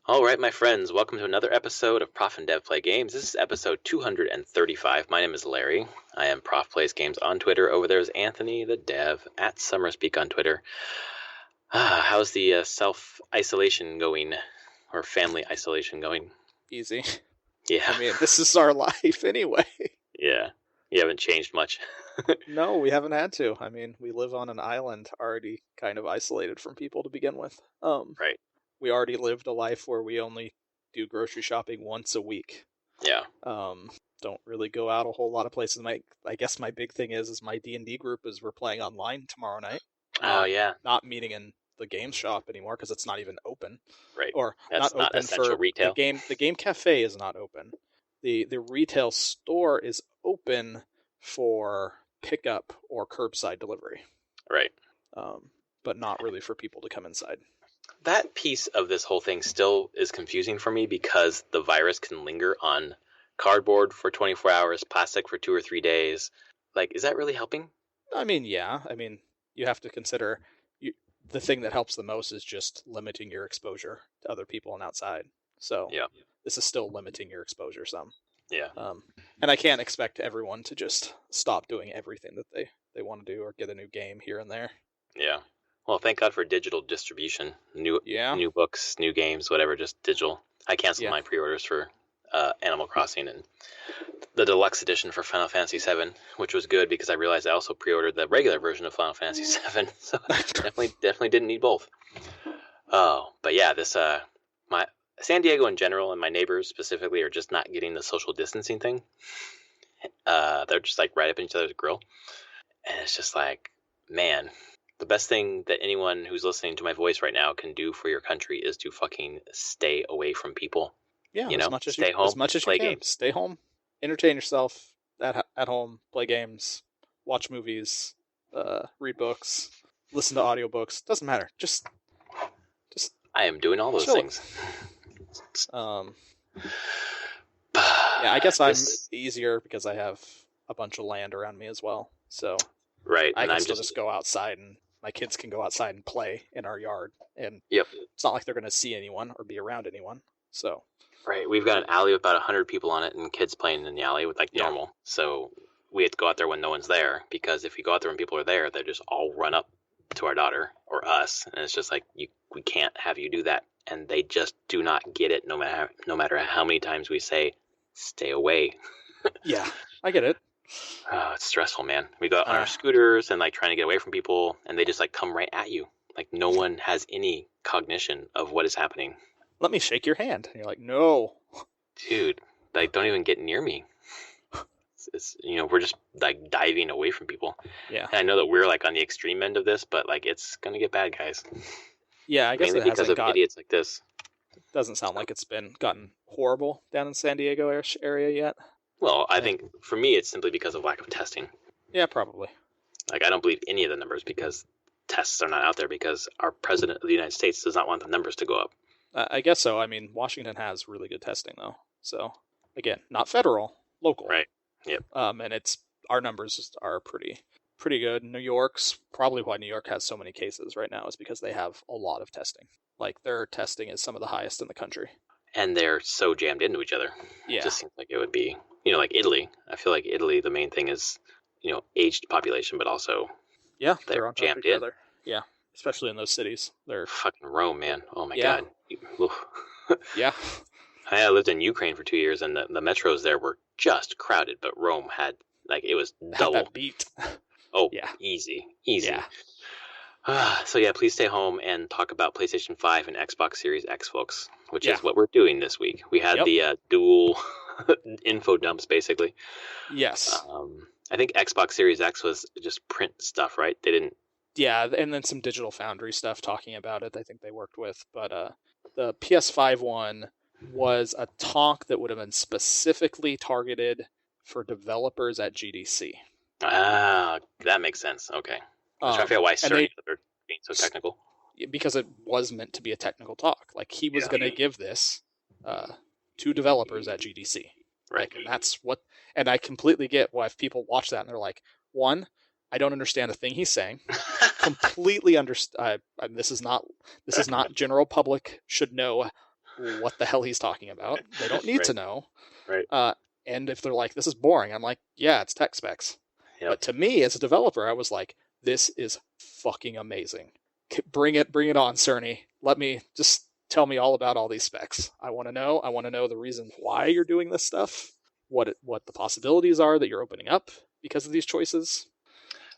All right, my friends, welcome to another episode of Prof and Dev Play Games. This is episode 235. My name is Larry. I am Prof Plays Games on Twitter. Over there is Anthony, the dev, at SummerSpeak on Twitter. How's the self-isolation going, or family isolation going? Easy. Yeah. I mean, this is our life anyway. Yeah. You haven't changed much. No, we haven't had to. I mean, we live on an island already kind of isolated from people to begin with. Right. We already lived a life where we only do grocery shopping once a week. Yeah. Don't really go out a whole lot of places. I guess my big thing is my D&D group is we're playing online tomorrow night. Oh, yeah. Not meeting in the game shop anymore because it's not even open. Right. Or That's not open essential for retail. The game cafe is not open. The retail store is open for pickup or curbside delivery. Right. But not really for people to come inside. That piece of this whole thing still is confusing for me because the virus can linger on cardboard for 24 hours, plastic for 2 or 3 days. Like, is that really helping? I mean, yeah. I mean, you have to consider the thing that helps the most is just limiting your exposure to other people and outside. So yeah. This is still limiting your exposure some. Yeah. And I can't expect everyone to just stop doing everything that they want to do or get a new game here and there. Yeah. Well, thank God for digital distribution. New books, new games, whatever, just digital. I canceled my pre-orders for Animal Crossing and the deluxe edition for Final Fantasy VII, which was good because I realized I also pre-ordered the regular version of Final Fantasy VII, so I definitely didn't need both. Oh, but yeah, this my San Diego in general and my neighbors specifically are just not getting the social distancing thing. They're just like right up in each other's grill, and it's just like, man. The best thing that anyone who's listening to my voice right now can do for your country is to fucking stay away from people. Yeah, you know, as much as stay home, as much as play you can. games. Stay home, entertain yourself at home, play games, watch movies, read books, listen to audiobooks. Doesn't matter. Just. I am doing all those things. Yeah, I guess I'm easier because I have a bunch of land around me as well. So. Right, I can still just go outside, and my kids can go outside and play in our yard. And It's not like they're going to see anyone or be around anyone. So right, we've got an alley with about 100 people on it, and kids playing in the alley with normal. So we have to go out there when no one's there, because if you go out there when people are there, they just all run up to our daughter or us, and it's just like we can't have you do that, and they just do not get it. No matter how many times we say, stay away. Yeah, I get it. Oh, it's stressful, man. We go on our scooters and trying to get away from people, and they just come right at you. Like no one has any cognition of what is happening. Let me shake your hand. And you're like, no, dude. Don't even get near me. It's we're just diving away from people. Yeah. And I know that we're on the extreme end of this, but it's gonna get bad, guys. Yeah, I guess mainly because of idiots like this. It doesn't sound like it's gotten horrible down in San Diego area yet. Well, I think for me it's simply because of lack of testing. Yeah, probably. I don't believe any of the numbers because tests are not out there because our president of the United States does not want the numbers to go up. I guess so. I mean, Washington has really good testing though. So again, not federal, local. Right. Yep. And our numbers are pretty good. New York's probably why New York has so many cases right now is because they have a lot of testing. Their testing is some of the highest in the country. And they're so jammed into each other. Yeah. It just seems like it would be, like Italy. I feel like Italy, the main thing is, aged population, but also they're jammed in. Yeah, especially in those cities. They're fucking Rome, man. Oh my God. Yeah. I lived in Ukraine for 2 years, and the metros there were just crowded, but Rome had it was double. Had that beat. Oh yeah, easy. Yeah. So yeah, please stay home and talk about PlayStation 5 and Xbox Series X, folks, which is what we're doing this week. We had the dual info dumps, basically. Yes. I think Xbox Series X was just print stuff, right? They didn't. Yeah, and then some Digital Foundry stuff talking about it. I think they worked with, but the PS5 one was a talk that would have been specifically targeted for developers at GDC. Ah, that makes sense. Okay. I'm trying to figure out why Sony are being so technical. Because it was meant to be a technical talk. He was going to give this to developers at GDC. Right. And that's what. And I completely get why if people watch that and they're like, one, I don't understand a thing he's saying. Completely understand. This is not general public should know what the hell he's talking about. They don't need to know. Right. And if they're like, this is boring, I'm like, yeah, it's tech specs. Yep. But to me, as a developer, I was like, this is fucking amazing. Bring it on, Cerny. Let me just tell me all about all these specs. I want to know. I want to know the reasons why you're doing this stuff, what the possibilities are that you're opening up because of these choices.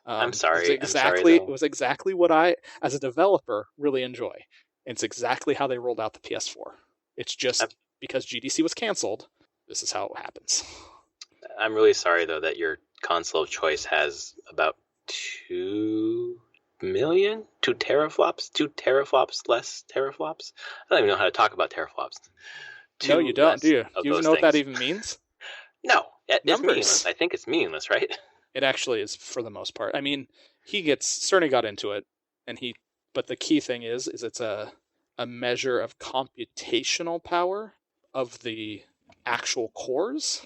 I'm sorry. It was exactly what I, as a developer, really enjoy. It's exactly how they rolled out the PS4. It's just because GDC was canceled, this is how it happens. I'm really sorry, though, that your console of choice has about 2 teraflops less teraflops. I don't even know how to talk about teraflops. No, you don't, do you? Do you even know what that even means? No, it's meaningless. I think it's meaningless, right? It actually is for the most part. I mean, Cerny got into it, but the key thing is it's a measure of computational power of the actual cores,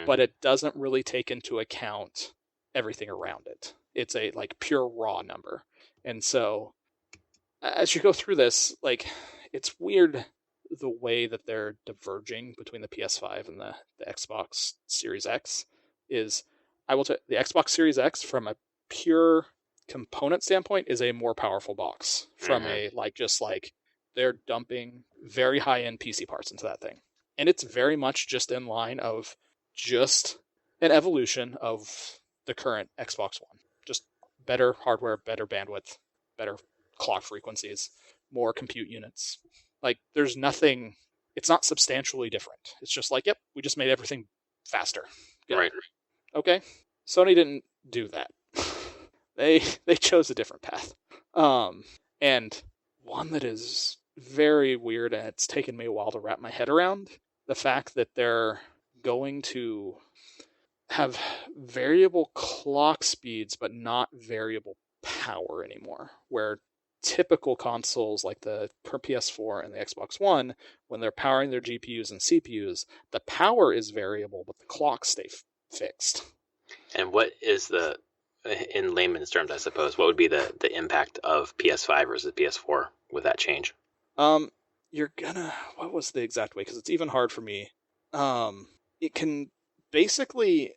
but it doesn't really take into account everything around it. It's a pure raw number. And so as you go through this, it's weird the way that they're diverging between the PS5 and the Xbox Series X is, I will tell you, the Xbox Series X from a pure component standpoint is a more powerful box from they're dumping very high-end PC parts into that thing. And it's very much just in line of just an evolution of the current Xbox One. Just better hardware, better bandwidth, better clock frequencies, more compute units. There's nothing, it's not substantially different. It's just yep, we just made everything faster. Good. Right. Okay. Sony didn't do that. They chose a different path. And one that is very weird, and it's taken me a while to wrap my head around, the fact that they're going to have variable clock speeds, but not variable power anymore, where typical consoles like the PS4 and the Xbox One, when they're powering their GPUs and CPUs, the power is variable, but the clocks stay fixed. And what is in layman's terms, I suppose, what would be the impact of PS5 versus PS4 with that change? What was the exact way? Because it's even hard for me. It can basically,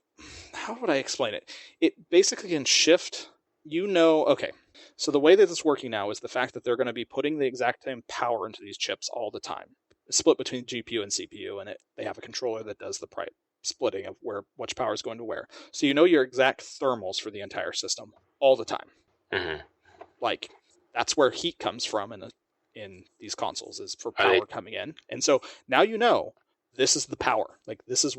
how would I explain it? It basically can shift, okay. So the way that it's working now is the fact that they're going to be putting the exact same power into these chips all the time. It's split between GPU and CPU, and they have a controller that does the splitting of which power is going to where. So your exact thermals for the entire system all the time. Mm-hmm. That's where heat comes from in these consoles, is for power coming in. And so now this is the power. This is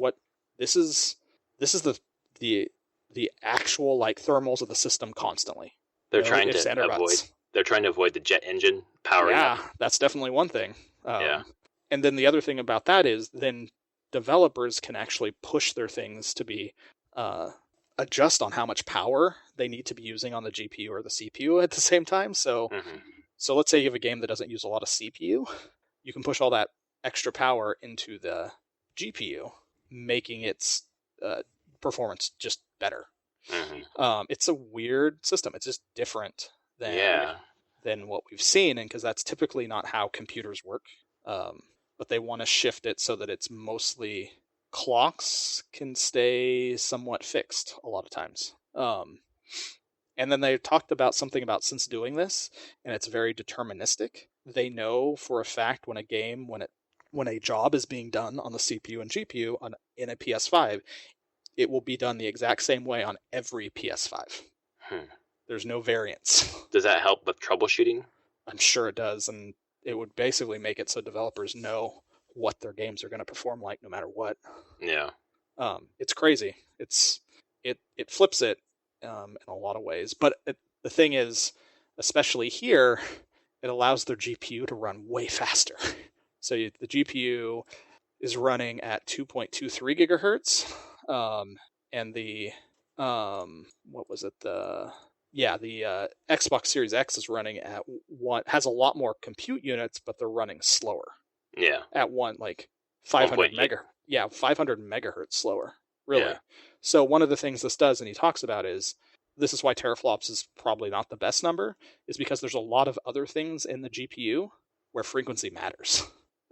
the actual thermals of the system constantly. They're trying to avoid the jet engine powering up. Yeah, that's definitely one thing. And then the other thing about that is then developers can actually push their things to be adjust on how much power they need to be using on the GPU or the CPU at the same time. So let's say you have a game that doesn't use a lot of CPU, you can push all that extra power into the GPU, making its performance just better. It's a weird system. It's just different than what we've seen, and because that's typically not how computers work. But they want to shift it so that it's mostly clocks can stay somewhat fixed a lot of times. And then they talked about something about, since doing this, and it's very deterministic, they know for a fact when a job is being done on the CPU and GPU in a PS5, it will be done the exact same way on every PS5. There's no variance. Does that help with troubleshooting? I'm sure it does, and it would basically make it so developers know what their games are going to perform like no matter what. Yeah. It's crazy. It flips it in a lot of ways. But the thing is, especially here, it allows their GPU to run way faster. So the GPU is running at 2.23 gigahertz, and the Xbox Series X is running at has a lot more compute units, but they're running slower. Yeah. At 500 megahertz slower. Really. Yeah. So one of the things this does, and he talks about, is this is why teraflops is probably not the best number, is because there's a lot of other things in the GPU where frequency matters.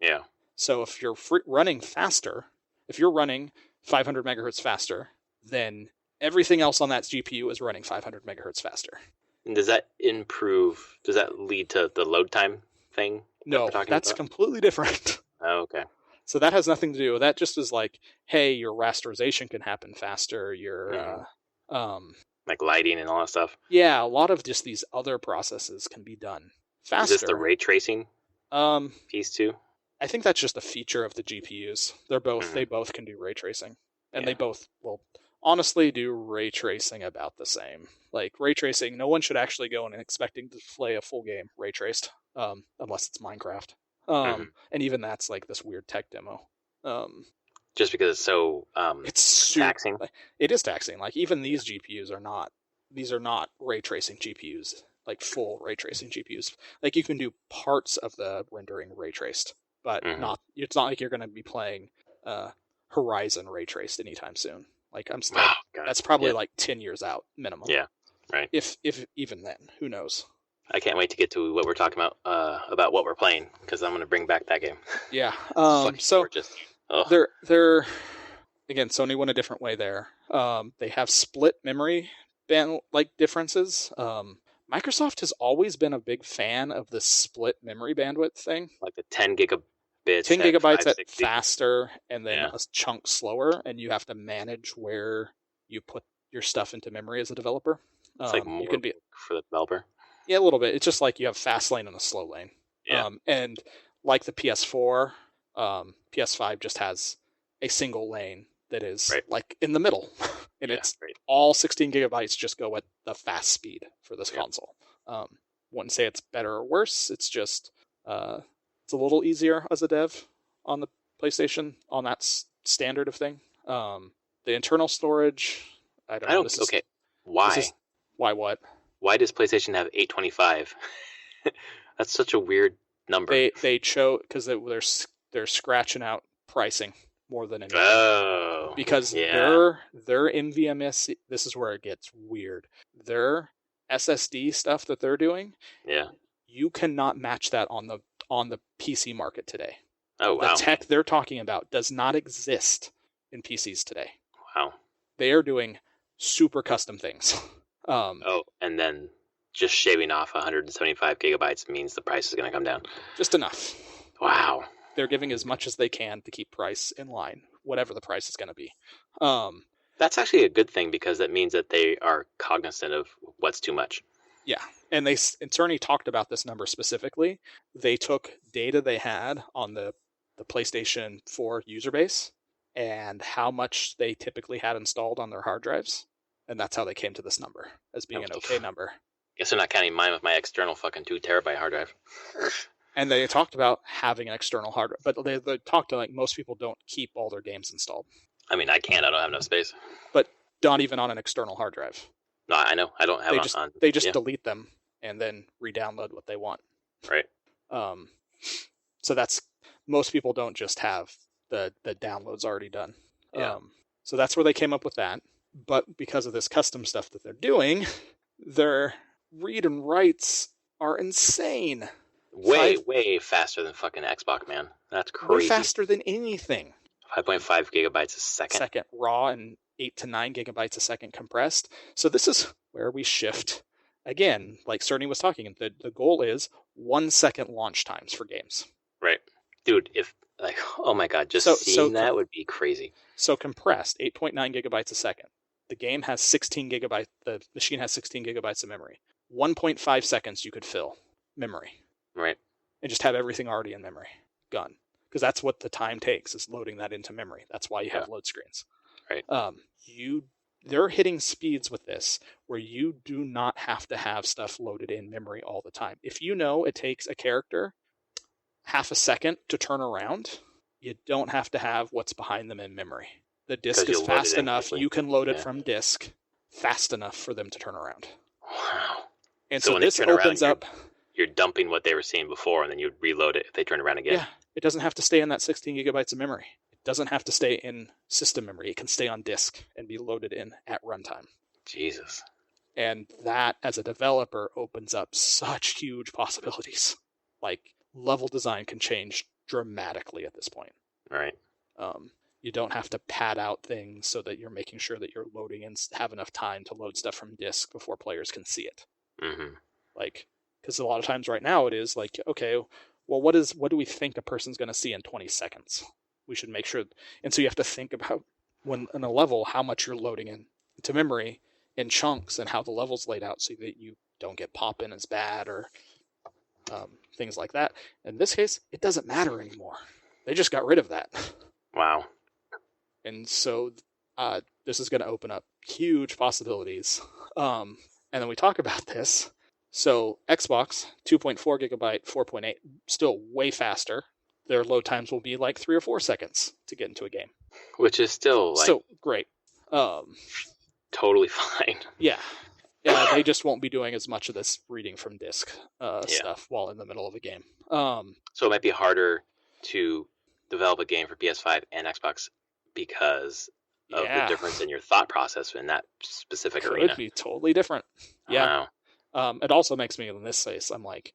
Yeah. So if you're running faster, if you're running 500 megahertz faster, then everything else on that GPU is running 500 megahertz faster. And does that lead to the load time thing? No, that's completely different. Oh, okay. So that has nothing to do with that. Just as like, hey, your rasterization can happen faster. Your like lighting and all that stuff. Yeah, a lot of just these other processes can be done faster. Is this the ray tracing piece too? I think that's just a feature of the GPUs. They both can do ray tracing, and they both will honestly do ray tracing about the same. Like ray tracing, no one should actually go in and expecting to play a full game ray traced, unless it's Minecraft. And even that's like this weird tech demo. Just because it's so it's taxing. It is taxing. Like even these GPUs are not ray tracing GPUs, like full ray tracing GPUs. Like you can do parts of the rendering ray traced, but it's not like you're going to be playing Horizon ray traced anytime soon. Like I'm still that's probably like 10 years out minimum. Yeah. Right. If even then, who knows? I can't wait to get to what we're talking about what we're playing, because I'm going to bring back that game. Yeah. So they're again, Sony went a different way there. They have split memory band like differences. Microsoft has always been a big fan of the split memory bandwidth thing, like the 10 gigabits. 10 gigabytes at faster, and then a chunk slower, and you have to manage where you put your stuff into memory as a developer. It's like more you can be for the developer. Yeah, a little bit. It's just like you have fast lane and a slow lane. Yeah. And like the PS4, PS5 just has a single lane that is like in the middle, and it's all 16 gigabytes just go at the fast speed for this console. Wouldn't say it's better or worse. It's just it's a little easier as a dev on the PlayStation on that standard of thing. The internal storage, I don't know. Why? Why what? Why does PlayStation have 825? That's such a weird number. They chose because they're scratching out pricing more than anything. Oh, because their NVMe. This is where it gets weird. Their SSD stuff that they're doing. Yeah. You cannot match that on the PC market today. Oh wow. The tech they're talking about does not exist in PCs today. Wow. They are doing super custom things. And then just shaving off 175 gigabytes means the price is going to come down. Just enough. Wow. They're giving as much as they can to keep price in line, whatever the price is going to be. That's actually a good thing, because that means that they are cognizant of what's too much. Yeah. And Sony talked about this number specifically. They took data they had on the PlayStation 4 user base and how much they typically had installed on their hard drives. And that's how they came to this number as being an okay number. Guess they're not counting mine with my external fucking 2 terabyte hard drive. And they talked about having an external hard drive, but they talked to like most people don't keep all their games installed. I mean, I can't. I don't have enough space. But not even on an external hard drive. No, I know. I don't have They just delete them and then re-download what they want. Right. So that's most people don't just have the downloads already done. Yeah. So that's where they came up with that. But because of this custom stuff that they're doing, their read and writes are insane. Way faster than fucking Xbox, man. That's crazy. Way faster than anything. 5.5 gigabytes a second. Raw, and 8 to 9 gigabytes a second compressed. So this is where we shift. Again, like Cerny was talking, the goal is 1 second launch times for games. Right. Dude, oh my God, seeing that would be crazy. So compressed, 8.9 gigabytes a second. The game has 16 gigabytes, the machine has 16 gigabytes of memory. 1.5 seconds you could fill memory. Right. And just have everything already in memory. Gone. Because that's what the time takes, is loading that into memory. That's why you have load screens. Right. They're hitting speeds with this where you do not have to have stuff loaded in memory all the time. If you know it takes a character half a second to turn around, you don't have to have what's behind them in memory. The disk is fast enough. You can load it from disk fast enough for them to turn around. Wow. And so this opens up. You're dumping what they were seeing before, and then you'd reload it if they turn around again. Yeah. It doesn't have to stay in that 16 gigabytes of memory. It doesn't have to stay in system memory. It can stay on disk and be loaded in at runtime. Jesus. And that, as a developer, opens up such huge possibilities. Like, level design can change dramatically at this point. Right. You don't have to pad out things so that you're making sure that you're loading and have enough time to load stuff from disk before players can see it. Mm-hmm. Like, because a lot of times right now it is like, okay, well, what do we think a person's going to see in 20 seconds? We should make sure. And so you have to think about when in a level, how much you're loading into memory in chunks and how the level's laid out so that you don't get pop-in as bad or things like that. In this case, it doesn't matter anymore. They just got rid of that. Wow. And so this is going to open up huge possibilities. And then we talk about this. So Xbox, 2.4 gigabyte, 4.8, still way faster. Their load times will be like 3 or 4 seconds to get into a game. Which is still great. Totally fine. Yeah. They just won't be doing as much of this reading from disk stuff while in the middle of a game. So it might be harder to develop a game for PS5 and Xbox because of the difference in your thought process in that specific arena. It could be totally different. Yeah. Wow. It also makes me, in this case, I'm like,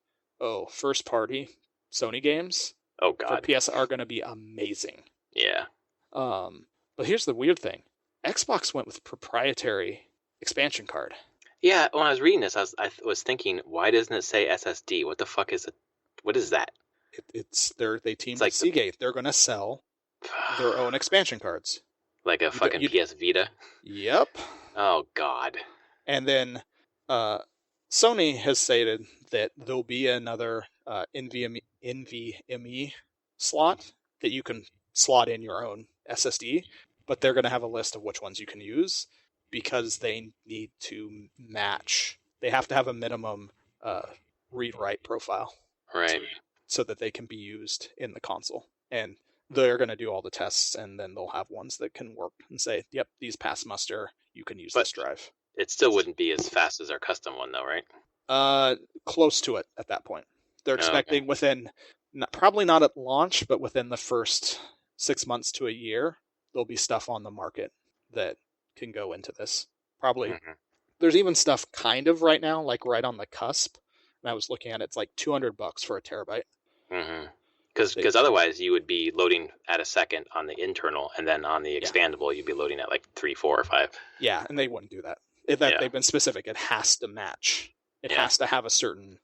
first party Sony games for PS are going to be amazing. Yeah. But here's the weird thing. Xbox went with proprietary expansion card. Yeah, when I was reading this, I was thinking, why doesn't it say SSD? What the fuck is it? What is that? They teamed with Seagate. They're going to sell their own expansion cards. Like a fucking PS Vita? Yep. Oh, God. And then Sony has stated that there'll be another NVMe slot that you can slot in your own SSD, but they're going to have a list of which ones you can use because they need to match. They have to have a minimum read-write profile. Right. So that they can be used in the console. And they're going to do all the tests, and then they'll have ones that can work and say, yep, these pass muster, you can use this drive. It still wouldn't be as fast as our custom one, though, right? Close to it at that point. They're expecting within, probably not at launch, but within the first 6 months to a year, there'll be stuff on the market that can go into this. Probably. Mm-hmm. There's even stuff kind of right now, like right on the cusp. And I was looking at it, it's like $200 for a terabyte. Mm-hmm. Because otherwise you would be loading at a second on the internal, and then on the expandable you'd be loading at like 3, 4, or 5. Yeah, and they wouldn't do that. They've been specific. It has to match. It has to have a certain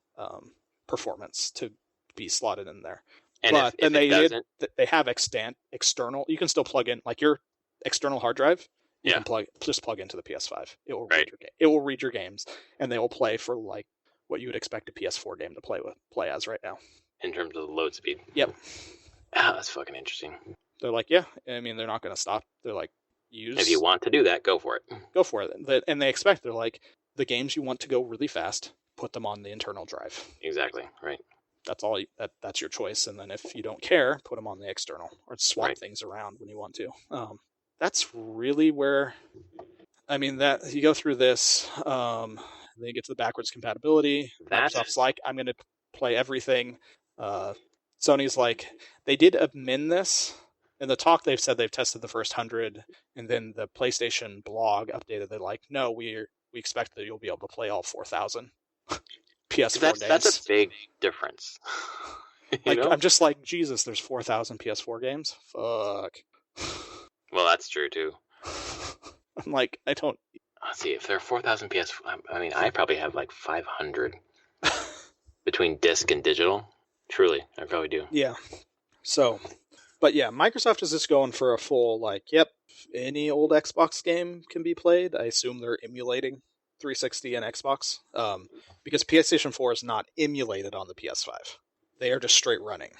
performance to be slotted in there. And if they have external. You can still plug in like your external hard drive. You can plug into the PS5. It will it will read your games, and they will play for like what you would expect a PS4 game to play as right now. In terms of the load speed. Yep. That's fucking interesting. They're like, yeah. I mean, they're not going to stop. They're like, if you want to do that, go for it. Go for it. And they expect, they're like, the games you want to go really fast, put them on the internal drive. Exactly. Right. That's all. That's your choice. And then if you don't care, put them on the external or swap things around when you want to. That's really where, I mean, that you go through this, then you get to the backwards compatibility. Microsoft's like, I'm going to play everything. Sony's like, they did amend this. In the talk, they've said they've tested the first 100, and then the PlayStation blog updated. They're like, no, we expect that you'll be able to play all 4,000 PS4 games. That's a big difference. I'm just like, Jesus, there's 4,000 PS4 games? Fuck. Well, that's true, too. I'm like, I don't... Let's see, if there are 4,000 PS4... I mean, I probably have like 500 between disc and digital. Truly, I probably do. Yeah. So... But yeah, Microsoft is just going for a full, like, yep, any old Xbox game can be played. I assume they're emulating 360 and Xbox, because PlayStation 4 is not emulated on the PS5. They are just straight running.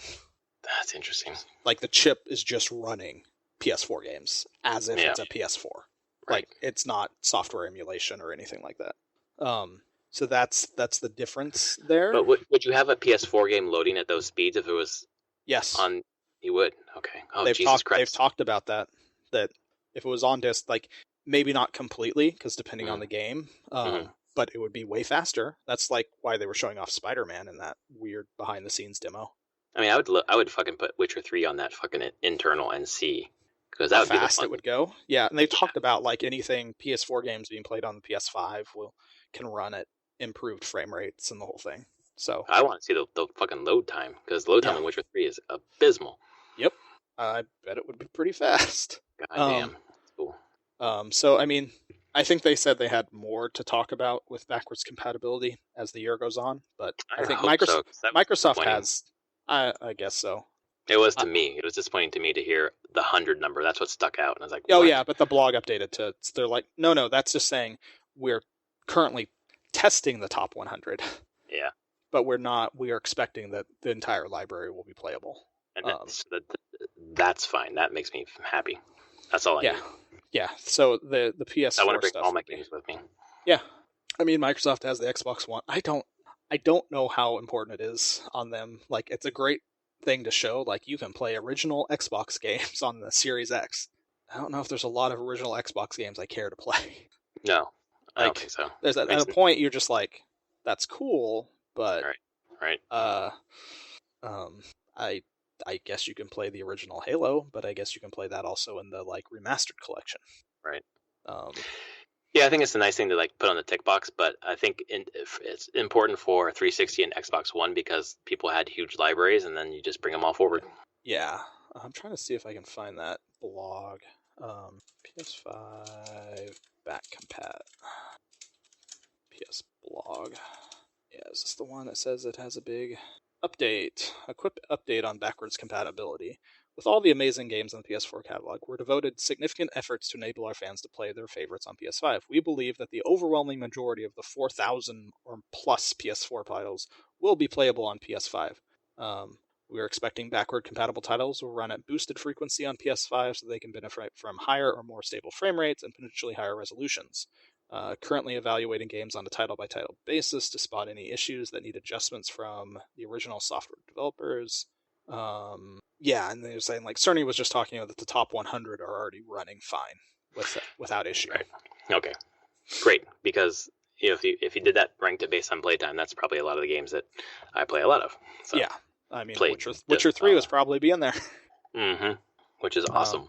That's interesting. Like, the chip is just running PS4 games as if it's a PS4. Right. Like, it's not software emulation or anything like that. So that's the difference there. But would you have a PS4 game loading at those speeds if it was yes on... You would? Okay. Oh, Jesus Christ. They've talked about that if it was on disc, like, maybe not completely, because depending on the game, but it would be way faster. That's, like, why they were showing off Spider-Man in that weird behind-the-scenes demo. I mean, I would fucking put Witcher 3 on that fucking internal and see, because that would be fast it would go. Yeah, and they talked about, like, anything PS4 games being played on the PS5 can run at improved frame rates and the whole thing. So I want to see the fucking load time, because load time in Witcher 3 is abysmal. Yep, I bet it would be pretty fast. God damn, cool. So I mean, I think they said they had more to talk about with backwards compatibility as the year goes on, but I think Microsoft has. I guess so. It was to me. It was disappointing to me to hear the 100 number. That's what stuck out, and I was like, "Oh what? yeah," but the blog updated to they're like, no, that's just saying we're currently testing the top 100. Yeah, but we're not. We are expecting that the entire library will be playable. And that's fine. That makes me happy. That's all I need. Yeah. So the PS4 I want to bring stuff all my games with me. Yeah, I mean Microsoft has the Xbox One. I don't know how important it is on them. Like, it's a great thing to show. Like, you can play original Xbox games on the Series X. I don't know if there's a lot of original Xbox games I care to play. No, I don't think so. There's at a point you're just like, that's cool, but right. I guess you can play the original Halo, but I guess you can play that also in the like remastered collection. Right. Yeah, I think it's a nice thing to like put on the tick box, but I think it's important for 360 and Xbox One because people had huge libraries, and then you just bring them all forward. Yeah, I'm trying to see if I can find that blog. PS5 back compat. PS blog. Yeah, is this the one that says it has a big update? A quick update on backwards compatibility. With all the amazing games in the PS4 catalog, we're devoted significant efforts to enable our fans to play their favorites on PS5. We believe that the overwhelming majority of the 4,000 or plus PS4 titles will be playable on PS5. We are expecting backward compatible titles will run at boosted frequency on PS5 so they can benefit from higher or more stable frame rates and potentially higher resolutions. Currently evaluating games on a title-by-title basis to spot any issues that need adjustments from the original software developers. Yeah, and they're saying like Cerny was just talking about that the top 100 are already running fine without issue. Right. Okay. Great, because if you did that ranked it based on playtime, that's probably a lot of the games that I play a lot of. So yeah, I mean Witcher 3 was probably be in there. Mm-hmm. Which is awesome.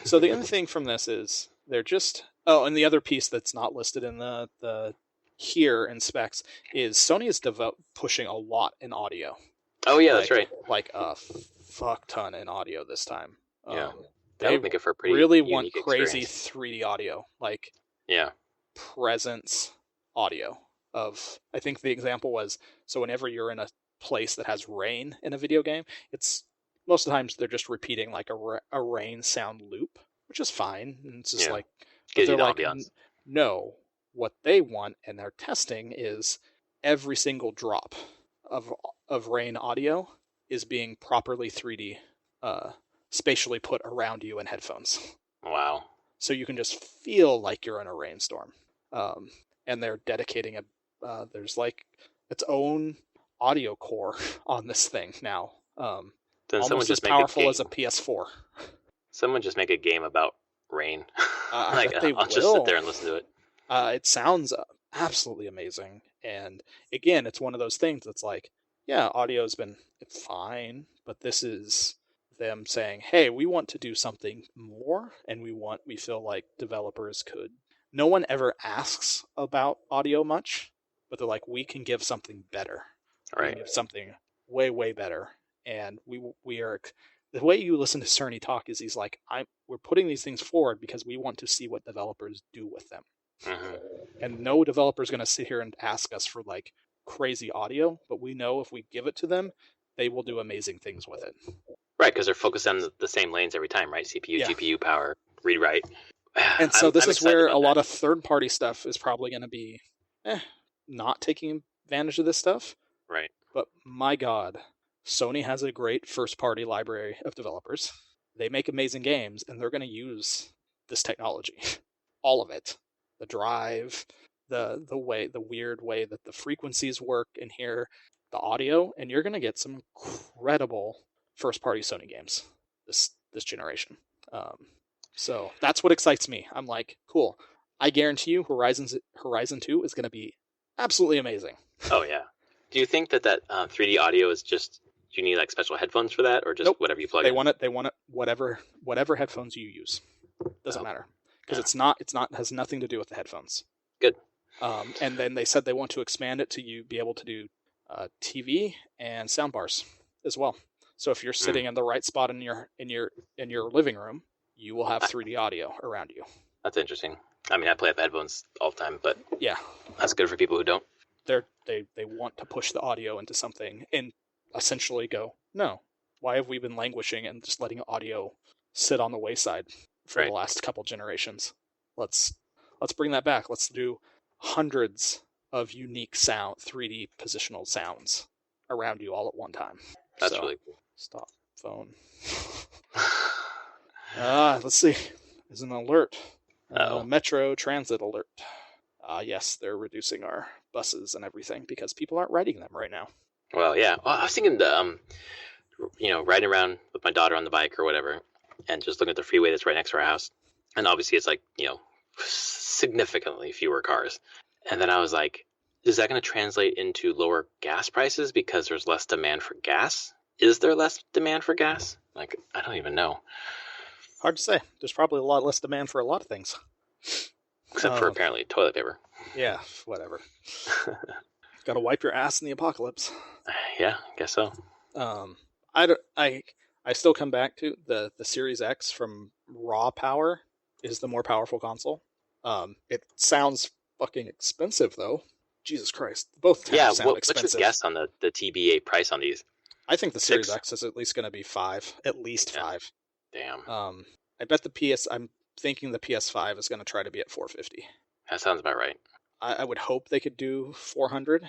So the other thing from this is they're just and the other piece that's not listed in the here in specs is Sony is pushing a lot in audio. Oh yeah, that's right. Like a fuck ton in audio this time. Yeah, that would make it for a pretty really want crazy experience. 3D audio, like presence audio. I think the example was so whenever you're in a place that has rain in a video game, it's most of the times they're just repeating like a rain sound loop, which is fine. And it's just like gives you the ambiance. No, what they want and they're testing is every single drop of rain audio is being properly 3D spatially put around you in headphones. Wow. So you can just feel like you're in a rainstorm. And they're dedicating there's like its own audio core on this thing now. Then almost as powerful as a PS4. Someone just make a game about rain. Like, I'll just sit there and listen to it. It sounds absolutely amazing. And again, it's one of those things that's like, yeah, audio's been fine, but this is them saying, hey, we want to do something more, and we feel like developers could. No one ever asks about audio much, but they're like, we can give something better. Right. We can give something way, way better. And we are, the way you listen to Cerny talk is he's like, we're putting these things forward because we want to see what developers do with them. Mm-hmm. And no developer is going to sit here and ask us for like crazy audio, but we know if we give it to them, they will do amazing things with it. Right, because they're focused on the same lanes every time, right? CPU, GPU power, read-write. And so this is where a lot of third-party stuff is probably going to be not taking advantage of this stuff. Right. But my God, Sony has a great first-party library of developers. They make amazing games, and they're going to use this technology. All of it. The drive, the weird way that the frequencies work in here, the audio, and you're going to get some incredible first-party Sony games this generation. So that's what excites me. I'm like, cool. I guarantee you Horizon 2 is going to be absolutely amazing. Oh, yeah. Do you think that 3D audio is just, you need like special headphones for that, or just whatever you plug in? They want it whatever headphones you use. Doesn't matter. Because it's not has nothing to do with the headphones. Good. And then they said they want to expand it to you be able to do TV and sound bars as well. So if you're sitting in the right spot in your living room, you will have 3D audio around you. That's interesting. I mean, I play with headphones all the time, but yeah, that's good for people who don't. They want to push the audio into something and essentially go, no, why have we been languishing and just letting audio sit on the wayside for the last couple generations? Let's bring that back. Let's do hundreds of unique 3D positional sounds around you all at one time. That's really cool. Stop phone. Let's see. There's an alert. Metro transit alert. Yes, they're reducing our buses and everything because people aren't riding them right now. Well, yeah. Well, I was thinking riding around with my daughter on the bike or whatever, and just looking at the freeway that's right next to our house. And obviously it's like, significantly fewer cars. And then I was like, is that going to translate into lower gas prices because there's less demand for gas? Is there less demand for gas? Like, I don't even know. Hard to say. There's probably a lot less demand for a lot of things. Except for apparently toilet paper. Yeah, whatever. Got to wipe your ass in the apocalypse. Yeah, I guess so. I still come back to the Series X from raw power is the more powerful console. It sounds fucking expensive though. Jesus Christ, both sound expensive. What's your guess on the TBA price on these? I think the Series X is at least going to be $5, at least $5. Damn. I bet I'm thinking the PS5 is going to try to be at $450. That sounds about right. I would hope they could do $400.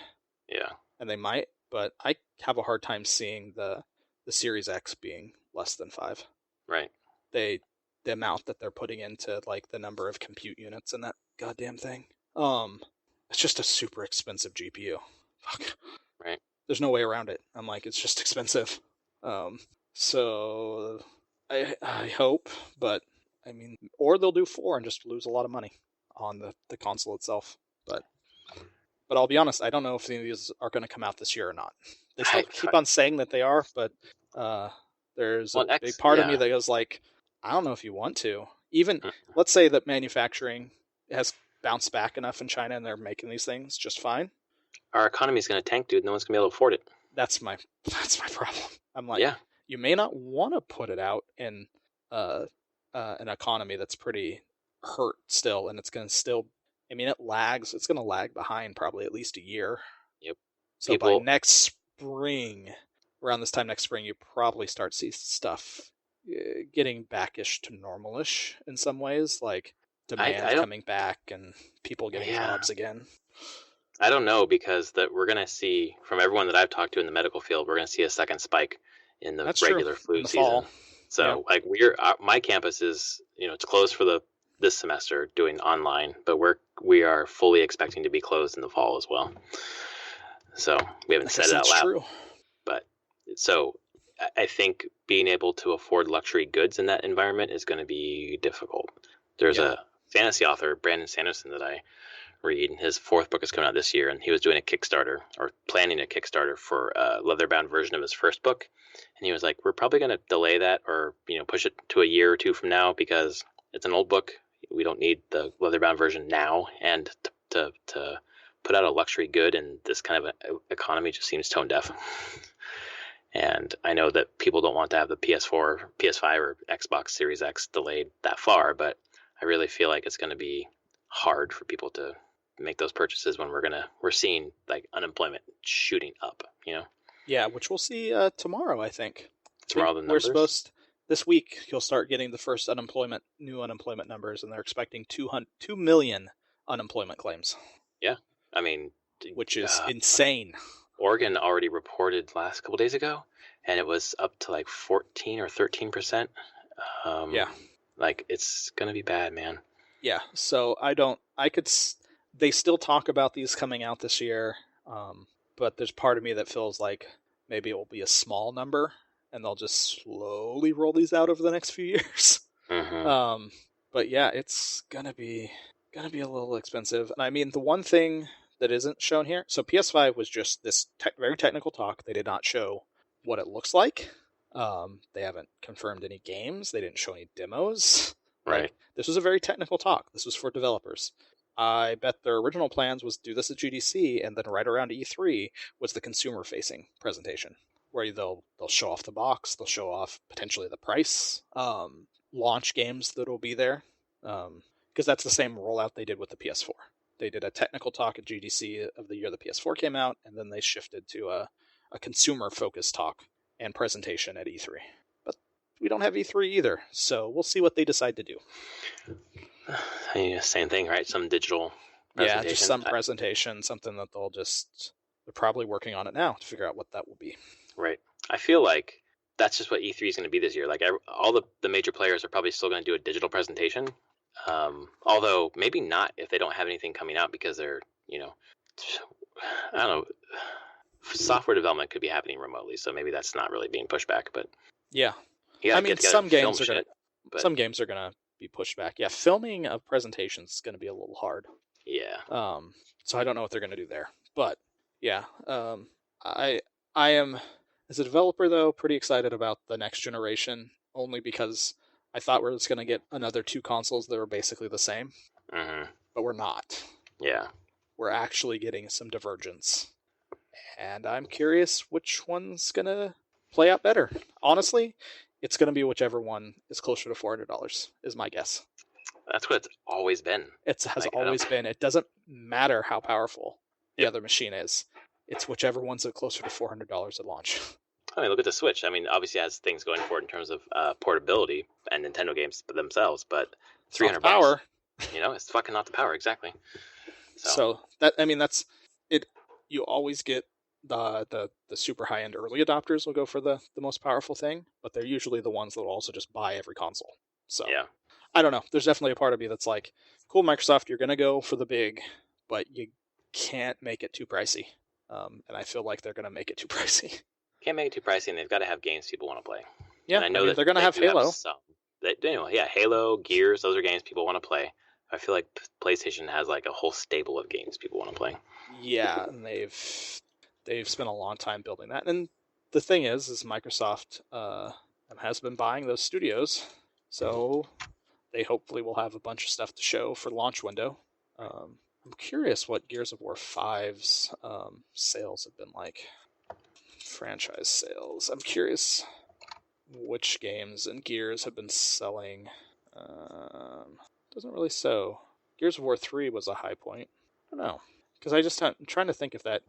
Yeah. And they might, but I have a hard time seeing the Series X being less than $5. Right. The amount that they're putting into like the number of compute units in that goddamn thing. It's just a super expensive GPU. Fuck. Right. There's no way around it. I'm like, it's just expensive. So I hope, but I mean, or they'll do 4 and just lose a lot of money on the console itself. But I'll be honest, I don't know if any of these are going to come out this year or not. They still keep on saying that they are, but there's a big part of me that goes like, I don't know if you want to. Even, let's say that manufacturing has bounced back enough in China and they're making these things just fine. Our economy is going to tank, dude. No one's going to be able to afford it. That's my problem. I'm like, you may not want to put it out in an economy that's pretty hurt still, and it's going to still, I mean, it lags. It's going to lag behind probably at least a year. Yep. So by next spring, around this time next spring, you probably start see stuff getting backish to normalish in some ways, like demand coming back and people getting jobs again. I don't know, because we're going to see, from everyone that I've talked to in the medical field, we're going to see a second spike in the regular flu season. Fall. So like my campus is, it's closed for this semester doing online, but we are fully expecting to be closed in the fall as well. So we haven't said it out loud. True. But so I think being able to afford luxury goods in that environment is going to be difficult. There's a fantasy author, Brandon Sanderson, that I read. His 4th book is coming out this year, and he was doing a Kickstarter, or planning a Kickstarter for a leather-bound version of his first book. And he was like, we're probably going to delay that or, push it to a year or 2 from now because it's an old book. We don't need the leather-bound version now. And to put out a luxury good in this kind of economy just seems tone deaf. And I know that people don't want to have the PS4, PS5, or Xbox Series X delayed that far, but I really feel like it's going to be hard for people to make those purchases when we're seeing like unemployment shooting up, Yeah, which we'll see tomorrow, I think. Tomorrow the numbers? This week you'll start getting the first new unemployment numbers, and they're expecting 2 million unemployment claims. Yeah, I mean, which is insane. Oregon already reported last couple days ago, and it was up to like 14 or 13%. Like, it's gonna be bad, man. Yeah, so they still talk about these coming out this year, but there's part of me that feels like maybe it will be a small number, and they'll just slowly roll these out over the next few years. Mm-hmm. But yeah, it's gonna be a little expensive. And I mean, the one thing that isn't shown here, so PS5 was just this very technical talk. They did not show what it looks like. They haven't confirmed any games. They didn't show any demos. Right. Like, this was a very technical talk. This was for developers. I bet their original plans was do this at GDC, and then right around E3 was the consumer-facing presentation, where they'll show off the box, they'll show off potentially the price, launch games that'll be there, because that's the same rollout they did with the PS4. They did a technical talk at GDC of the year the PS4 came out, and then they shifted to a consumer-focused talk and presentation at E3. But we don't have E3 either, so we'll see what they decide to do. Same thing, right? Some digital presentation. Yeah, just some presentation, something that they're probably working on it now to figure out what that will be. Right. I feel like that's just what E3 is going to be this year. Like all the major players are probably still going to do a digital presentation. Although maybe not if they don't have anything coming out, because they're, I don't know, software development could be happening remotely, so maybe that's not really being pushed back. But yeah, I mean, some games are gonna be pushed back. Yeah, filming of presentations is gonna be a little hard. Yeah. So I don't know what they're gonna do there, but yeah, I am, as a developer though, pretty excited about the next generation, only because I thought we were just going to get another 2 consoles that were basically the same, but we're not. Yeah. We're actually getting some divergence, and I'm curious which one's going to play out better. Honestly, it's going to be whichever one is closer to $400, is my guess. That's what it's always been. It has always been. It doesn't matter how powerful the other machine is. It's whichever one's closer to $400 at launch. I mean, look at the Switch. I mean, obviously it has things going for it in terms of portability and Nintendo games themselves, but $300 power. It's fucking not the power, exactly. So that, I mean, that's it. You always get the super high end early adopters will go for the most powerful thing, but they're usually the ones that will also just buy every console. So yeah, I don't know. There's definitely a part of me that's like, cool, Microsoft, you're gonna go for the big, but you can't make it too pricey. And I feel like they're gonna make it too pricey. Can't make it too pricey, and they've got to have games people want to play. Yeah, and I know that they're going to have Halo. Halo, Gears, those are games people want to play. I feel like PlayStation has like a whole stable of games people want to play. Yeah, and they've spent a long time building that. And the thing is Microsoft has been buying those studios, so they hopefully will have a bunch of stuff to show for launch window. I'm curious what Gears of War 5's sales have been like. Franchise sales. I'm curious which games and Gears have been selling. Doesn't really show. Gears of War 3 was a high point. I don't know. Because I'm trying to think if that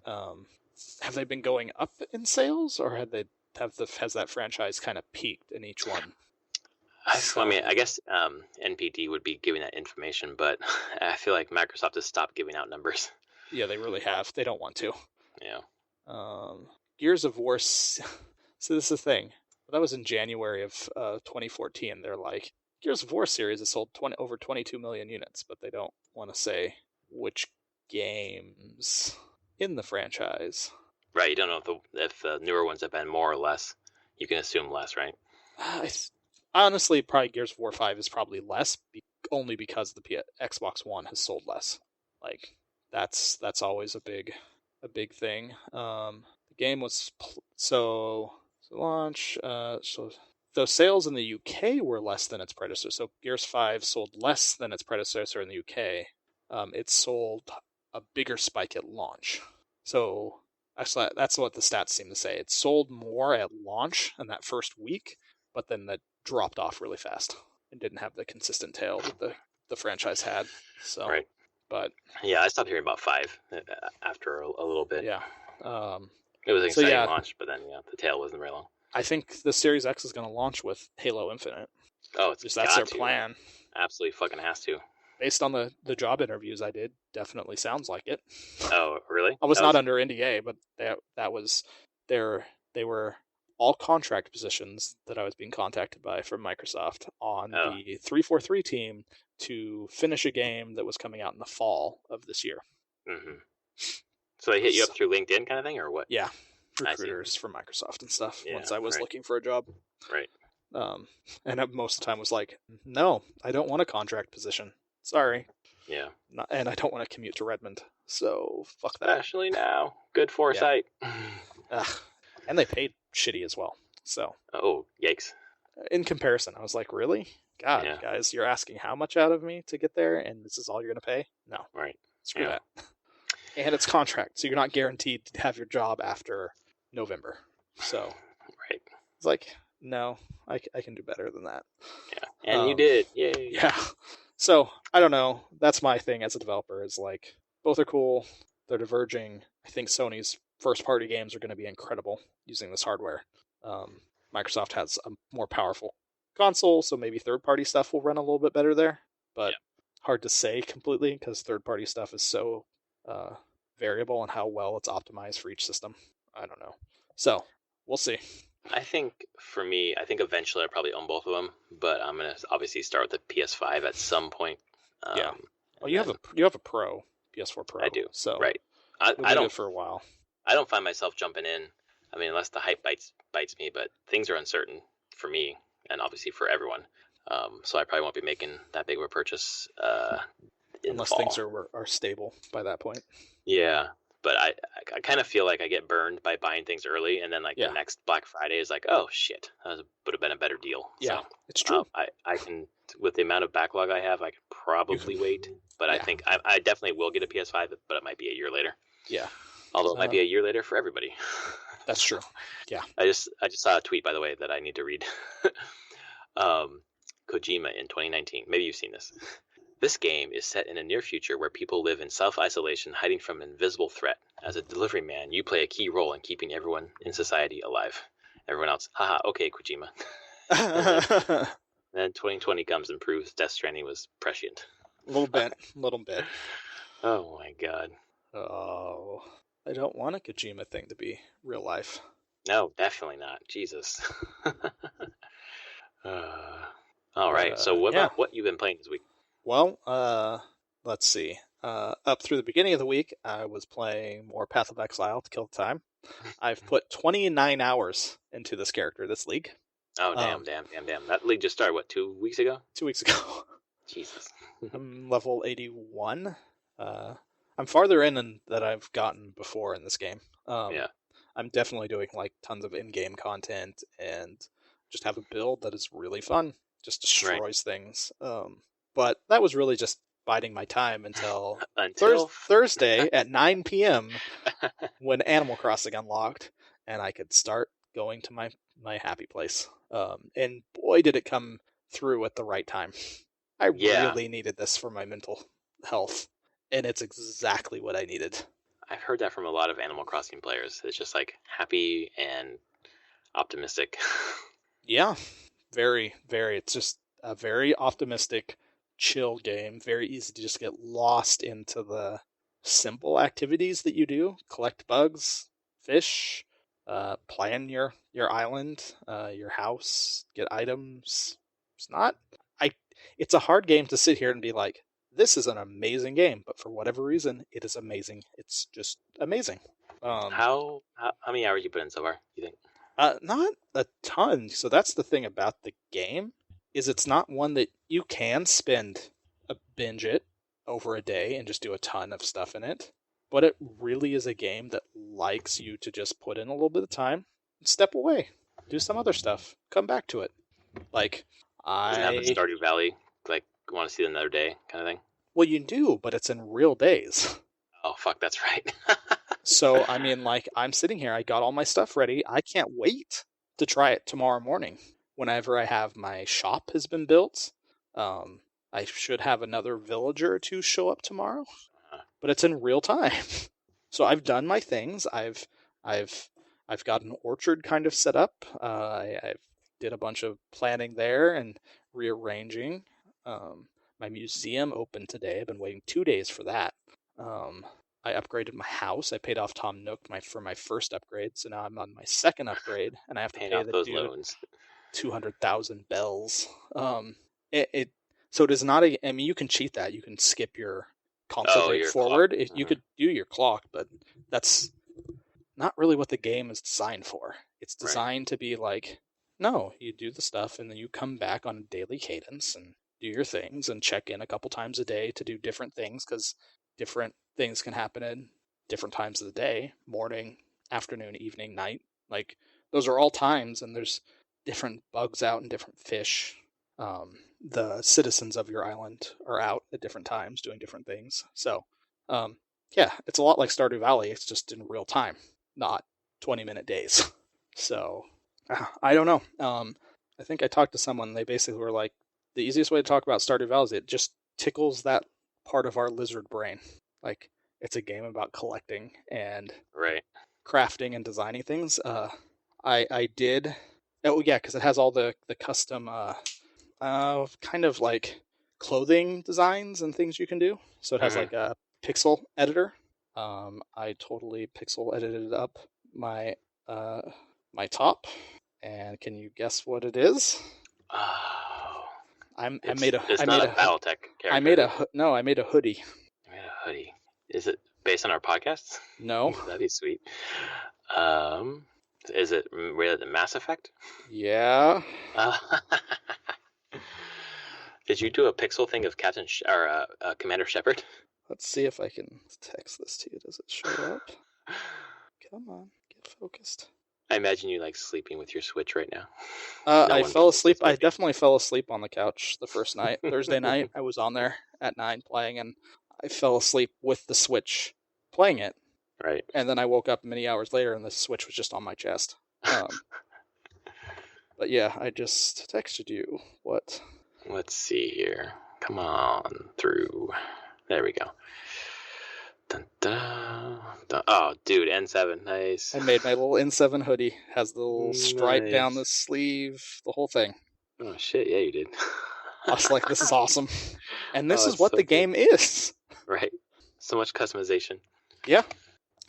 have they been going up in sales, or has that franchise kind of peaked in each one? I mean, I guess NPD would be giving that information, but I feel like Microsoft has stopped giving out numbers. Yeah, they really have. They don't want to. Yeah. Gears of War. So this is the thing. That was in January of 2014. They're like, Gears of War series has sold over 22 million units, but they don't want to say which games in the franchise. Right. You don't know if the newer ones have been more or less. You can assume less, right? Honestly, probably Gears of War 5 is probably less, only because the Xbox One has sold less. Like that's always a big thing. The game was launch. So those sales in the UK were less than its predecessor. So Gears 5 sold less than its predecessor in the UK. It sold a bigger spike at launch. So actually, that's what the stats seem to say. It sold more at launch in that first week, but then that dropped off really fast and didn't have the consistent tail that the franchise had. So, right. But yeah, I stopped hearing about 5 after a little bit. Yeah. It was an exciting launch, but then the tail wasn't very long. I think the Series X is going to launch with Halo Infinite. Oh, that's their plan. Absolutely fucking has to. Based on the job interviews I did, definitely sounds like it. Oh, really? I was not under NDA, but that was they were all contract positions that I was being contacted by from Microsoft on the 343 team to finish a game that was coming out in the fall of this year. Mm-hmm. So they hit you up through LinkedIn kind of thing, or what? Yeah, recruiters from Microsoft and stuff. Yeah, once I was looking for a job. Right. And most of the time was like, no, I don't want a contract position. Sorry. Yeah. And I don't want to commute to Redmond. So fuck that. Especially now. Good foresight. And they paid shitty as well. So. Oh, yikes. in comparison, I was like, really? God, yeah. Guys, you're asking how much out of me to get there, and this is all you're going to pay? No. Right. Screw that. And it's contract, so you're not guaranteed to have your job after November. So, right. It's like, no, I can do better than that. Yeah, and you did. Yay. Yeah. So, I don't know. That's my thing as a developer, is like, both are cool. They're diverging. I think Sony's first-party games are going to be incredible using this hardware. Microsoft has a more powerful console, so maybe third-party stuff will run a little bit better there. But hard to say completely, because third-party stuff is so variable in how well it's optimized for each system. I don't know. So, we'll see. I think for me, eventually I probably own both of them, but I'm gonna obviously start with the PS5 at some point. Yeah. Well, you have a Pro, PS4 Pro. I do. So right. I don't for a while. I don't find myself jumping in. I mean, unless the hype bites me, but things are uncertain for me and obviously for everyone. So I probably won't be making that big of a purchase unless things are stable by that point. Yeah. But I kind of feel like I get burned by buying things early, and then the next Black Friday is like, oh shit, that would have been a better deal. Yeah, so, it's true. I can, with the amount of backlog I have, I could probably wait. But I think I definitely will get a PS5, but it might be a year later. Yeah. Although it might be a year later for everybody. That's true. Yeah. I just saw a tweet, by the way, that I need to read. Kojima in 2019. Maybe you've seen this. This game is set in a near future where people live in self-isolation, hiding from an invisible threat. As a delivery man, you play a key role in keeping everyone in society alive. Everyone else, haha, okay, Kojima. Then 2020 comes and proves Death Stranding was prescient. A little bit. Oh my god. Oh, I don't want a Kojima thing to be real life. No, definitely not. Jesus. All right, so what about what you've been playing this week? Well, let's see. Up through the beginning of the week, I was playing more Path of Exile to kill the time. I've put 29 hours into this character, this league. Oh, damn. That league just started, 2 weeks ago? 2 weeks ago. Jesus. I'm level 81. I'm farther in than that I've gotten before in this game. I'm definitely doing tons of in-game content and just have a build that is really fun. Just destroys things. But that was really just biding my time until Thursday at 9 p.m. when Animal Crossing unlocked, and I could start going to my happy place. And boy, did it come through at the right time. I really needed this for my mental health, and it's exactly what I needed. I've heard that from a lot of Animal Crossing players. It's just happy and optimistic. Yeah, very, very. It's just a very optimistic, chill game. Very easy to just get lost into the simple activities that you do. Collect bugs, fish, plan your island, your house, get items. It's a hard game to sit here and be like, this is an amazing game, but for whatever reason, it is amazing. It's just amazing. How many hours you put in so far, you think? Not a ton. So that's the thing about the game, is it's not one that you can binge it over a day and just do a ton of stuff in it. But it really is a game that likes you to just put in a little bit of time, step away, do some other stuff, come back to it. Doesn't have a Stardew Valley, want to see it another day kind of thing? Well, you do, but it's in real days. Oh, fuck, that's right. So, I mean, I'm sitting here, I got all my stuff ready. I can't wait to try it tomorrow morning. Whenever I have my shop has been built, I should have another villager or two show up tomorrow, but it's in real time. So I've done my things. I've got an orchard kind of set up. I did a bunch of planning there and rearranging. My museum opened today. I've been waiting 2 days for that. I upgraded my house. I paid off Tom Nook for my first upgrade, so now I'm on my second upgrade, and I have to pay the dude loans. 200,000 bells. So it is not I mean, you can cheat that. You can skip your console rate forward. You could do your clock, but that's not really what the game is designed for. It's designed to be no, you do the stuff, and then you come back on a daily cadence and do your things and check in a couple times a day to do different things, because different things can happen in different times of the day, morning, afternoon, evening, night. Those are all times, and there's different bugs out and different fish. The citizens of your island are out at different times doing different things. So, yeah, it's a lot like Stardew Valley. It's just in real time, not 20-minute days. So, I don't know. I think I talked to someone. They basically were like, the easiest way to talk about Stardew Valley is it just tickles that part of our lizard brain. Like, it's a game about collecting and crafting and designing things. I did. Oh yeah, because it has all the custom kind of like clothing designs and things you can do. So it has like a pixel editor. I totally pixel edited up my my top, and can you guess what it is? Oh, I made a BattleTech character. I made a hoodie. You made a hoodie. Is it based on our podcast? No. That'd be sweet. Is it related to Mass Effect? Yeah. Did you do a pixel thing of Commander Shepard? Let's see if I can text this to you. Does it show up? Come on, get focused. I imagine you like sleeping with your Switch right now. I fell asleep. I definitely fell asleep on the couch the first night. Thursday night, I was on there at 9 playing, and I fell asleep with the Switch playing it. Right. And then I woke up many hours later, and the Switch was just on my chest. But yeah, I just texted you. What? Let's see here. Come on through. There we go. Dun, dun, dun. Oh, dude, N7, nice. I made my little N7 hoodie. Has the little stripe down the sleeve, the whole thing. Oh shit, yeah, you did. I was like, this is awesome. And this is what the game is. Right. So much customization. Yeah.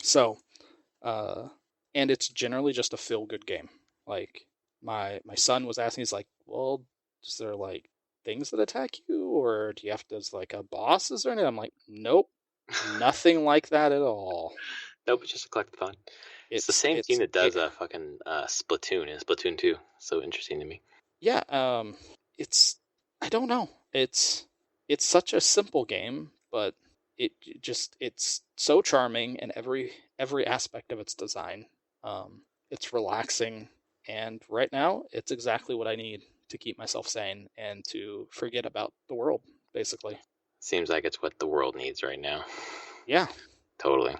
So, and it's generally just a feel-good game. Like, my son was asking, he's like, well, is there, like, things that attack you? Or do you have to, like, a boss? Is there anything? I'm like, nope. Nothing like that at all. Nope, it's just a collectathon. It's the same team that does fucking Splatoon and Splatoon 2. So interesting to me. Yeah, I don't know. It's such a simple game, but it's so charming in every aspect of its design. It's relaxing, and right now it's exactly what I need to keep myself sane and to forget about the world, basically. Seems like it's what the world needs right now. Yeah. Totally.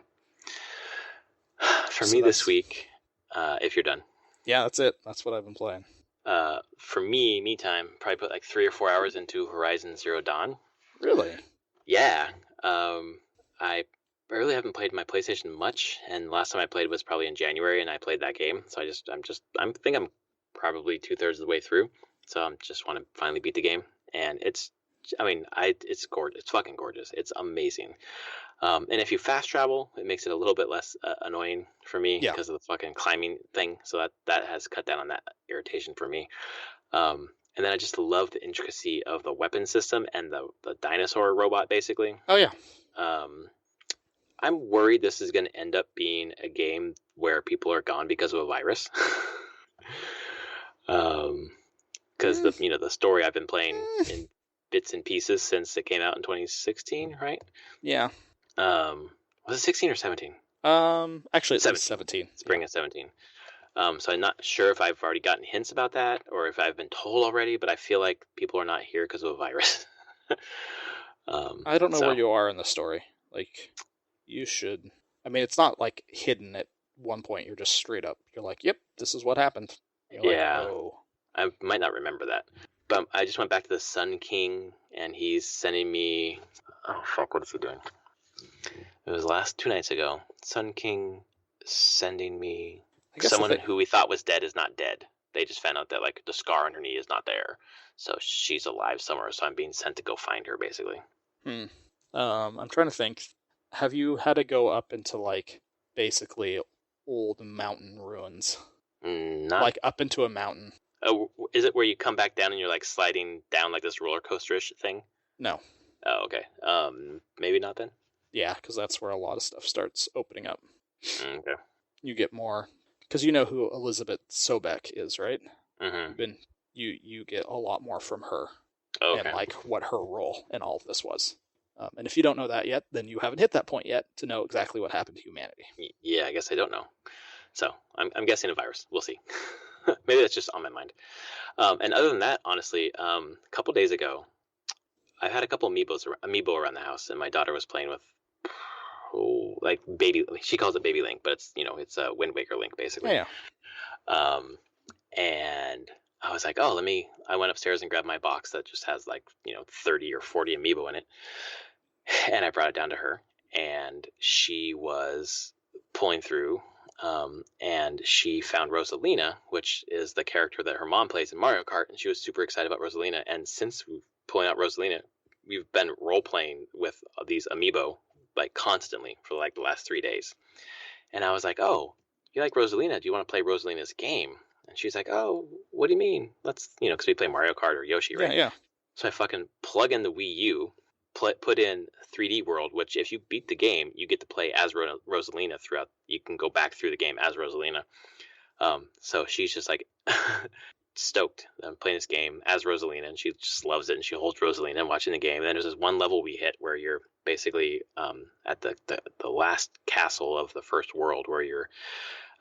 For me this week, if you're done. Yeah, that's it. That's what I've been playing. For me time, probably put like 3 or 4 hours into Horizon Zero Dawn. Really? Yeah. I really haven't played my PlayStation much, and last time I played was probably in January, and I played that game. So I think I'm probably 2/3 of the way through. So I just want to finally beat the game, and it's gorgeous. It's fucking gorgeous. It's amazing. And if you fast travel, it makes it a little bit less annoying for me because of the fucking climbing thing. So that has cut down on that irritation for me. And then I just love the intricacy of the weapon system and the dinosaur robot, basically. Oh, yeah. I'm worried this is going to end up being a game where people are gone because of a virus. Because the story I've been playing in bits and pieces since it came out in 2016, right? Yeah. Was it 16 or 17? Actually, it's 17. Spring of 17. So I'm not sure if I've already gotten hints about that or if I've been told already, but I feel like people are not here because of a virus. I don't know where you are in the story. Like, you should. I mean, it's not like hidden at one point. You're just straight up. You're like, yep, this is what happened. You're yeah. Like, oh. I might not remember that. But I just went back to the Sun King, and he's sending me... Oh, fuck, what is he doing? It was 2 nights ago. Sun King sending me... Someone who we thought was dead is not dead. They just found out that, like, the scar on her knee is not there. So she's alive somewhere, so I'm being sent to go find her, basically. I'm trying to think. Have you had to go up into, like, basically old mountain ruins? Not... Like, up into a mountain. Oh, is it where you come back down and you're like sliding down like this roller coaster-ish thing? No. Oh, okay. Maybe not then? Yeah, because that's where a lot of stuff starts opening up. Okay. You get more, because you know who Elizabeth Sobek is, right? Mm-hmm. You get a lot more from her. Okay. And like what her role in all of this was. And if you don't know that yet, then you haven't hit that point yet to know exactly what happened to humanity. Yeah, I guess I don't know. So I'm guessing a virus. We'll see. Maybe that's just on my mind. And other than that, honestly, a couple days ago, I had a couple amiibo around the house, and my daughter was playing with, like baby. She calls it Baby Link, but it's a Wind Waker Link basically. Yeah. And I was like, oh, I went upstairs and grabbed my box that just has 30 or 40 amiibo in it, and I brought it down to her, and she was pulling through. And she found Rosalina, which is the character that her mom plays in Mario Kart, and she was super excited about Rosalina. And since pulling out Rosalina, we've been role playing with these amiibo like constantly for like the last 3 days. And I was like, "Oh, you like Rosalina? Do you want to play Rosalina's game?" And she's like, "Oh, what do you mean? Let's, because we play Mario Kart or Yoshi, right?" Yeah. So I fucking plug in the Wii U, put in 3D World, which if you beat the game, you get to play as Rosalina throughout. You can go back through the game as Rosalina. So she's just like stoked. I'm playing this game as Rosalina, and she just loves it. And she holds Rosalina and watching the game. And then there's this one level we hit where you're basically at the last castle of the first world, where you're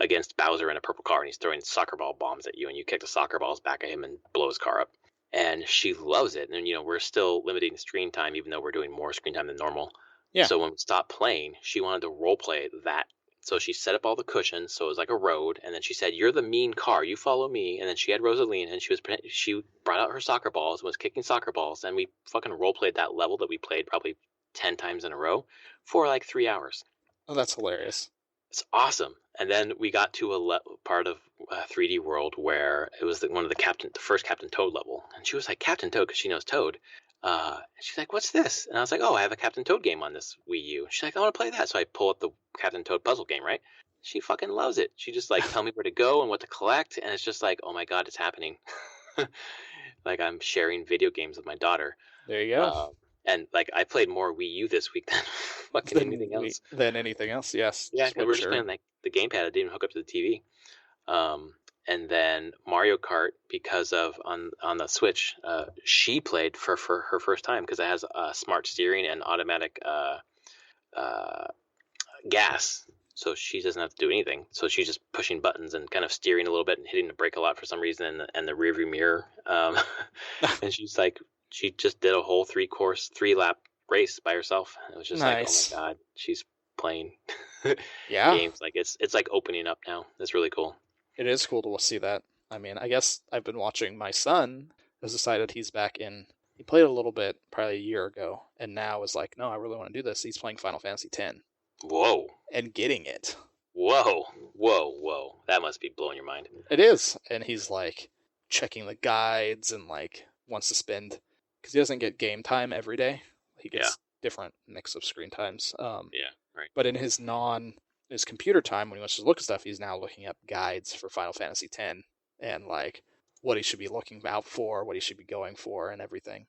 against Bowser in a purple car, and he's throwing soccer ball bombs at you, and you kick the soccer balls back at him and blow his car up. And she loves it. And, we're still limiting screen time, even though we're doing more screen time than normal. Yeah. So when we stopped playing, she wanted to role play that. So she set up all the cushions, so it was like a road. And then she said, "You're the mean car. You follow me." And then she had Rosaline, and she brought out her soccer balls and was kicking soccer balls. And we fucking role played that level that we played probably 10 times in a row for like 3 hours. Oh, that's hilarious. It's awesome. And then we got to a part of 3D World where it was the first Captain Toad level. And she was like, "Captain Toad," because she knows Toad. And she's like, "What's this?" And I was like, "Oh, I have a Captain Toad game on this Wii U." She's like, "I want to play that." So I pull up the Captain Toad puzzle game, right? She fucking loves it. She just tell me where to go and what to collect. And it's just like, oh my God, it's happening. Like I'm sharing video games with my daughter. There you go. And I played more Wii U this week than fucking anything else. Than anything else, yes. Yeah, because we're just playing the gamepad. I didn't even hook up to the TV. And then Mario Kart, because of on the Switch, she played for her first time because it has smart steering and automatic gas, so she doesn't have to do anything. So she's just pushing buttons and kind of steering a little bit and hitting the brake a lot for some reason, and the rearview mirror. And she just did a whole 3-lap race by herself. It was just nice. Like, oh my God, she's playing yeah games. It's like opening up now. It's really cool. It is cool to see that. I mean, I guess I've been watching. My son has decided he's back in. He played a little bit probably a year ago, and now is like, no, I really want to do this. He's playing Final Fantasy X. Whoa. And getting it. Whoa. That must be blowing your mind. It is. And he's checking the guides and wants to spend, because he doesn't get game time every day. He gets different mix of screen times. Yeah, right. But in his computer time, when he wants to look at stuff, he's now looking up guides for Final Fantasy X and what he should be looking out for, what he should be going for, and everything.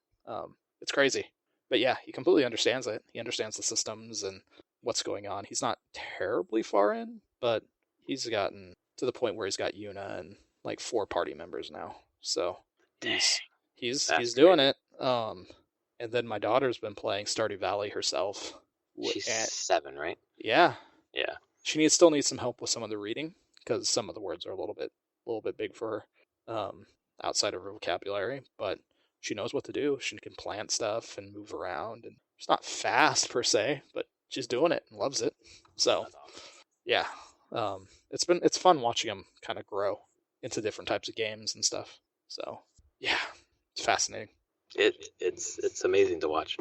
It's crazy. But yeah, he completely understands it. He understands the systems and what's going on. He's not terribly far in, but he's gotten to the point where he's got Yuna and 4 party members now. So he's doing it. And then my daughter's been playing Stardew Valley herself. She's 7, right? Yeah. Yeah. She still needs some help with some of the reading because some of the words are a little bit big for her, outside of her vocabulary. But she knows what to do. She can plant stuff and move around, and she's not fast per se, but she's doing it and loves it. So, yeah, it's fun watching them kind of grow into different types of games and stuff. So, yeah, it's fascinating. It's amazing to watch,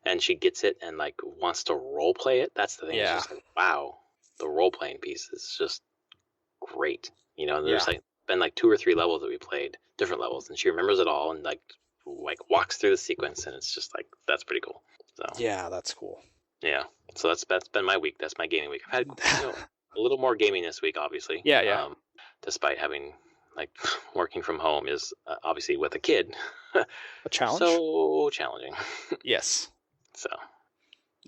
and she gets it and wants to role play it. That's the thing. Yeah. It's just wow, the role playing piece is just great. There's been 2 or 3 levels that we played, different levels, and she remembers it all and walks through the sequence, and it's just that's pretty cool. So yeah, that's cool. Yeah, so that's been my week. That's my gaming week. I've had a little more gaming this week, obviously. Yeah. Despite having working from home is obviously with a kid a challenge. So challenging. Yes. So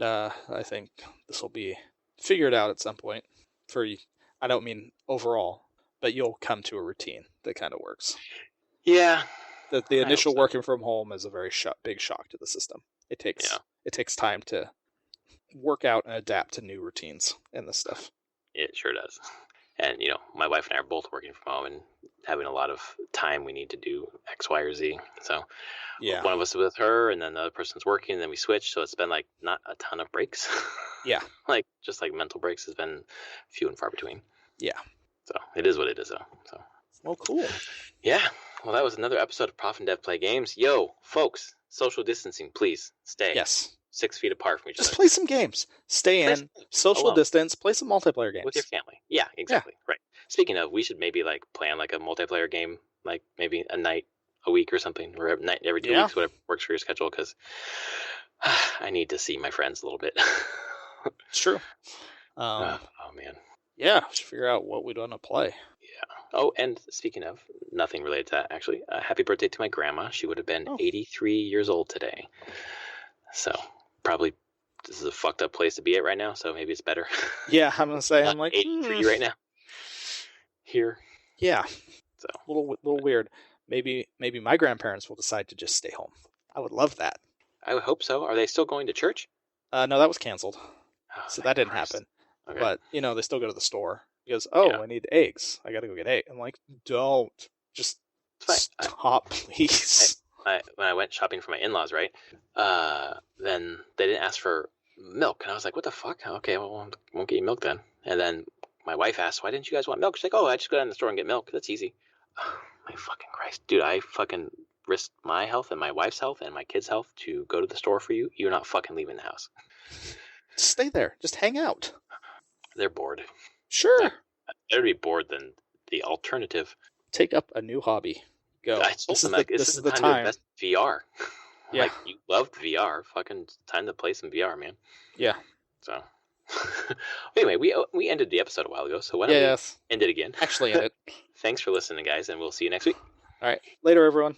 I think this will be figured out at some point for you. I don't mean overall, but you'll come to a routine that kind of works. Yeah. The initial working from home is a very big shock to the system. It takes time to work out and adapt to new routines and this stuff. It sure does. And, my wife and I are both working from home and having a lot of time we need to do X, Y, or Z. So one of us is with her and then the other person's working and then we switch. So it's been like not a ton of breaks. Yeah. Like just like mental breaks has been few and far between. Yeah. So it is what it is though. So. Well, cool. Yeah. Well, that was another episode of Prof and Dev Play Games. Yo, folks, social distancing, please stay. Yes. 6 feet apart from each other. Just play some games. Stay in, social distance, play some multiplayer games. With your family. Yeah, exactly. Yeah. Right. Speaking of, we should maybe like plan like a multiplayer game, like maybe a night a week or something, or a night every 2 weeks, whatever works for your schedule, because I need to see my friends a little bit. It's true. Oh, man. Yeah, we should figure out what we'd want to play. Yeah. Oh, and speaking of, nothing related to that, actually, happy birthday to my grandma. She would have been 83 years old today. So probably this is a fucked up place to be at right now, so maybe it's better. Yeah, I'm going to say, I'm like 83 right now. Here. Yeah. So a little weird. Maybe my grandparents will decide to just stay home. I would love that. I would hope so. Are they still going to church? No, that was canceled. So that didn't happen. Okay. But, they still go to the store. He goes, I need eggs. I got to go get eggs. I'm like, don't. Just stop, please. When I went shopping for my in-laws, right, then they didn't ask for milk. And I was like, what the fuck? Okay, well, I won't get you milk then. And then my wife asked, why didn't you guys want milk? She's like, I just go down to the store and get milk. That's easy. Oh, my fucking Christ. Dude, I fucking risked my health and my wife's health and my kids' health to go to the store for you. You're not fucking leaving the house. Stay there. Just hang out. They're bored. Sure. They'd be bored than the alternative. Take up a new hobby. Go. I told them, this is the time to invest in VR. Yeah. Like, you loved VR. Fucking time to play some VR, man. Yeah. So, anyway, we ended the episode a while ago, so why don't we end it again? Actually end it. Thanks for listening, guys, and we'll see you next week. All right. Later, everyone.